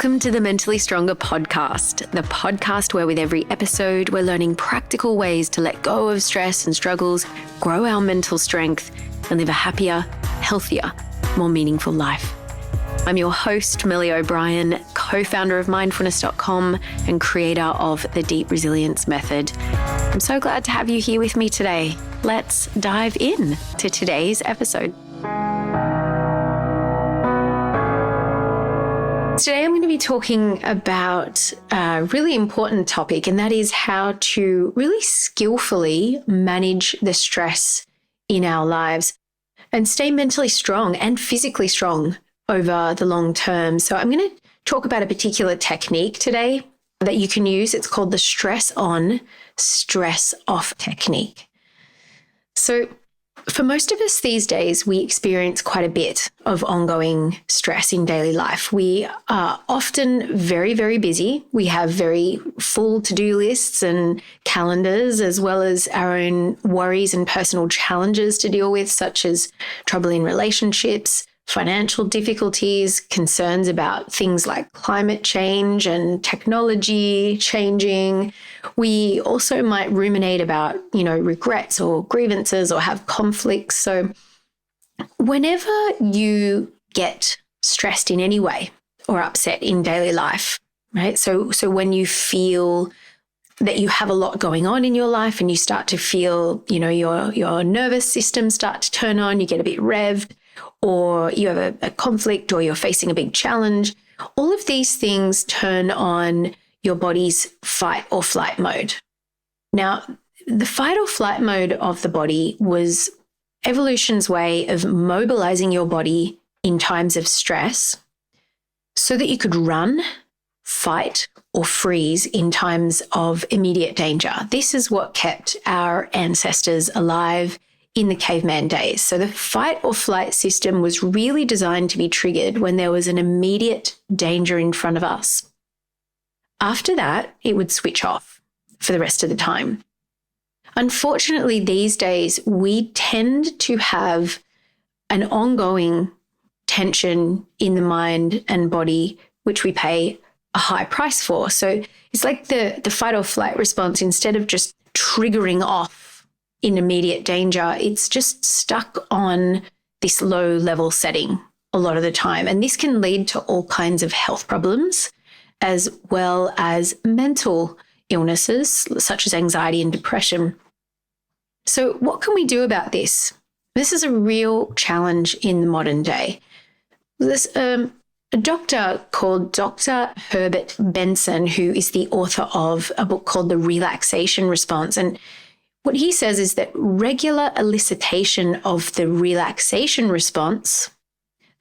Welcome to the Mentally Stronger podcast, the podcast where with every episode, we're learning practical ways to let go of stress and struggles, grow our mental strength, and live a happier, healthier, more meaningful life. I'm your host, Millie O'Brien, co-founder of mindfulness.com and creator of the Deep Resilience Method. I'm so glad to have you here with me today. Let's dive in to today's episode. Today I'm going to be talking about a really important topic, and that is how to really skillfully manage the stress in our lives and stay mentally strong and physically strong over the long term. So I'm going to talk about a particular technique today that you can use. It's called the stress on, stress off technique. So for most of us these days, we experience quite a bit of ongoing stress in daily life. We are often very, very busy. We have very full to-do lists and calendars, as well as our own worries and personal challenges to deal with, such as trouble in relationships, financial difficulties, concerns about things like climate change and technology changing. We also might ruminate about, regrets or grievances or have conflicts. So whenever you get stressed in any way or upset in daily life, right? So when you feel that you have a lot going on in your life and you start to feel, your nervous system start to turn on, you get a bit revved, or you have a conflict, or you're facing a big challenge, all of these things turn on your body's fight or flight mode. Now, the fight or flight mode of the body was evolution's way of mobilizing your body in times of stress so that you could run, fight, or freeze in times of immediate danger. This is what kept our ancestors alive in the caveman days. So the fight or flight system was really designed to be triggered when there was an immediate danger in front of us. After that, it would switch off for the rest of the time. Unfortunately, these days, we tend to have an ongoing tension in the mind and body, which we pay a high price for. So it's like the fight or flight response, instead of just triggering off in immediate danger, it's just stuck on this low level setting a lot of the time. And this can lead to all kinds of health problems, as well as mental illnesses, such as anxiety and depression. So what can we do about this? This is a real challenge in the modern day. There's a doctor called Dr. Herbert Benson, who is the author of a book called The Relaxation Response. And what he says is that regular elicitation of the relaxation response,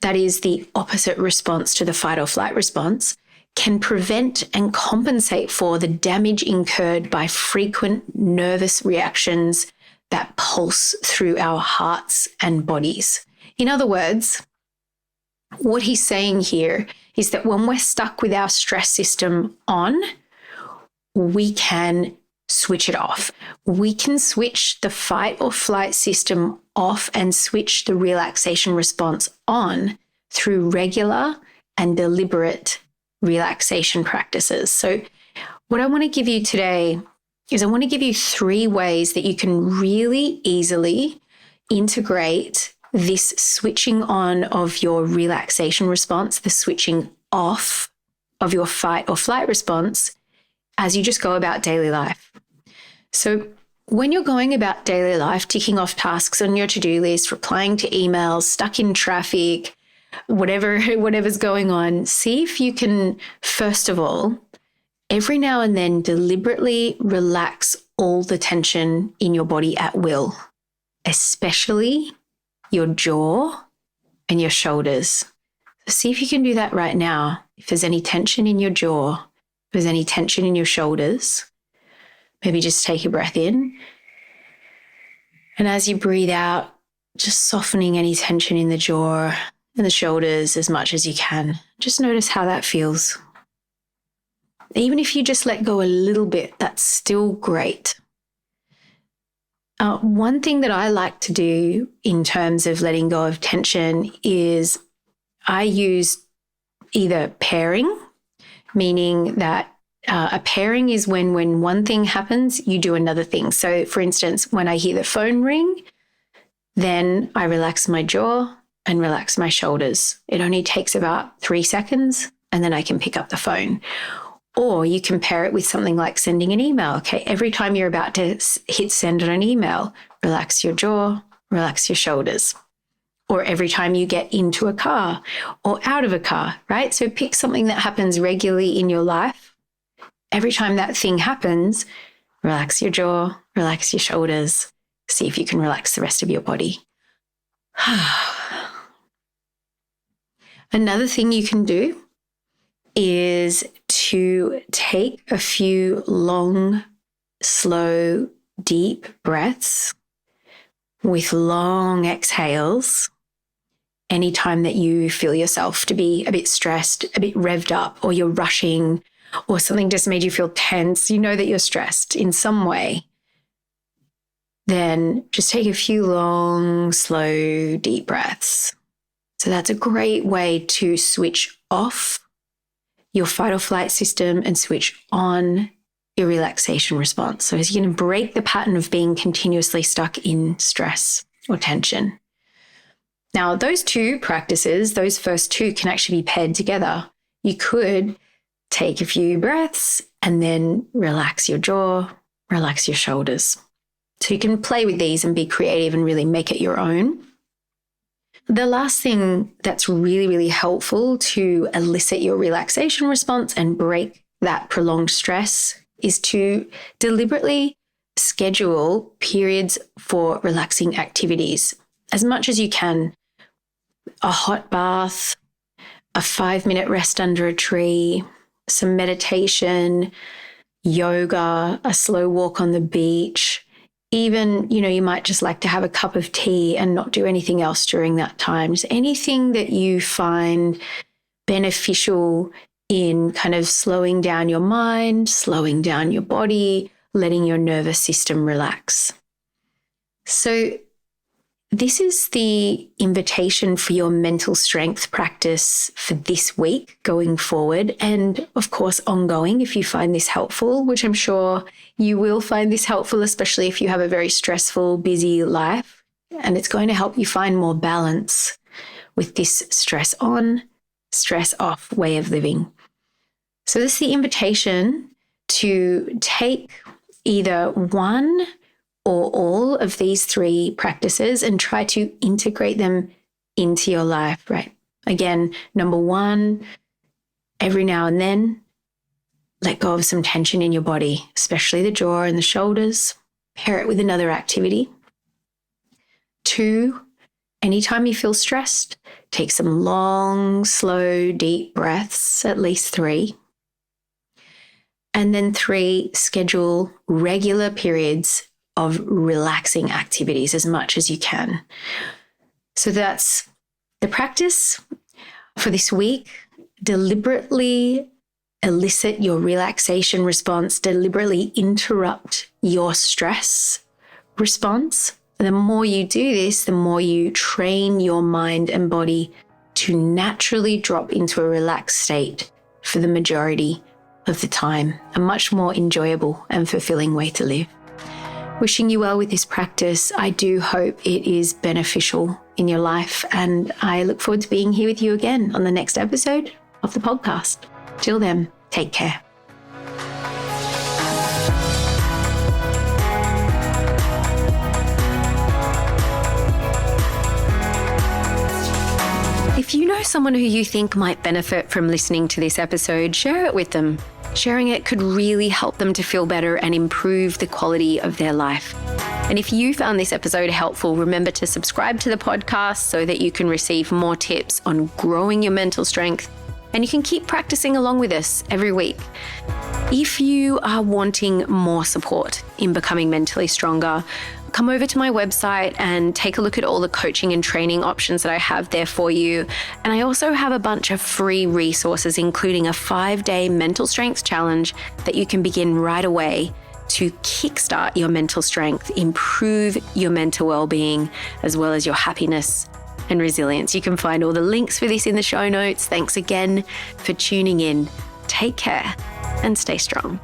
that is the opposite response to the fight or flight response, can prevent and compensate for the damage incurred by frequent nervous reactions that pulse through our hearts and bodies. In other words, what he's saying here is that when we're stuck with our stress system on, we can switch it off. We can switch the fight or flight system off and switch the relaxation response on through regular and deliberate relaxation practices. So what I want to give you today is I want to give you 3 ways that you can really easily integrate this switching on of your relaxation response, the switching off of your fight or flight response as you just go about daily life. So when you're going about daily life, ticking off tasks on your to-do list, replying to emails, stuck in traffic, whatever's going on, see if you can, first of all, every now and then deliberately relax all the tension in your body at will, especially your jaw and your shoulders. So see if you can do that right now. If there's any tension in your jaw, if there's any tension in your shoulders, maybe just take a breath in. And as you breathe out, just softening any tension in the jaw and the shoulders as much as you can. Just notice how that feels. Even if you just let go a little bit, that's still great. One thing that I like to do in terms of letting go of tension is I use either pairing meaning that a pairing is when one thing happens, you do another thing. So for instance, when I hear the phone ring, then I relax my jaw and relax my shoulders. It only takes about 3 seconds and then I can pick up the phone. Or you can pair it with something like sending an email. Okay, every time you're about to hit send on an email, relax your jaw, relax your shoulders. Or every time you get into a car or out of a car, right? So pick something that happens regularly in your life. Every time that thing happens, relax your jaw, relax your shoulders. See if you can relax the rest of your body. Another thing you can do is to take a few long, slow, deep breaths with long exhales anytime that you feel yourself to be a bit stressed, a bit revved up, or you're rushing, or something just made you feel tense. You know that you're stressed in some way. Then just take a few long, slow, deep breaths. So that's a great way to switch off your fight or flight system and switch on your relaxation response. So as you're going to break the pattern of being continuously stuck in stress or tension. Now, those two practices, those first two can actually be paired together. You could take a few breaths and then relax your jaw, relax your shoulders. So you can play with these and be creative and really make it your own. The last thing that's really, really helpful to elicit your relaxation response and break that prolonged stress is to deliberately schedule periods for relaxing activities as much as you can. A hot bath, a 5-minute rest under a tree, some meditation, yoga, a slow walk on the beach. Even, you might just like to have a cup of tea and not do anything else during that time. Just anything that you find beneficial in kind of slowing down your mind, slowing down your body, letting your nervous system relax. So this is the invitation for your mental strength practice for this week going forward. And of course, ongoing if you find this helpful, which I'm sure you will find this helpful, especially if you have a very stressful, busy life. And it's going to help you find more balance with this stress on, stress off way of living. So this is the invitation to take either one or all of these 3 practices and try to integrate them into your life, right? Again, number 1, every now and then, let go of some tension in your body, especially the jaw and the shoulders. Pair it with another activity. 2, anytime you feel stressed, take some long, slow, deep breaths, at least 3. And then 3, schedule regular periods of relaxing activities as much as you can. So that's the practice for this week. Deliberately elicit your relaxation response, deliberately interrupt your stress response. The more you do this, the more you train your mind and body to naturally drop into a relaxed state for the majority of the time, a much more enjoyable and fulfilling way to live. Wishing you well with this practice. I do hope it is beneficial in your life, and I look forward to being here with you again on the next episode of the podcast. Till then, take care. If you know someone who you think might benefit from listening to this episode, share it with them. Sharing it could really help them to feel better and improve the quality of their life. And if you found this episode helpful, remember to subscribe to the podcast so that you can receive more tips on growing your mental strength, and you can keep practicing along with us every week. If you are wanting more support in becoming mentally stronger, come over to my website and take a look at all the coaching and training options that I have there for you. And I also have a bunch of free resources, including a 5-day mental strength challenge that you can begin right away to kickstart your mental strength, improve your mental well-being, as well as your happiness and resilience. You can find all the links for this in the show notes. Thanks again for tuning in. Take care and stay strong.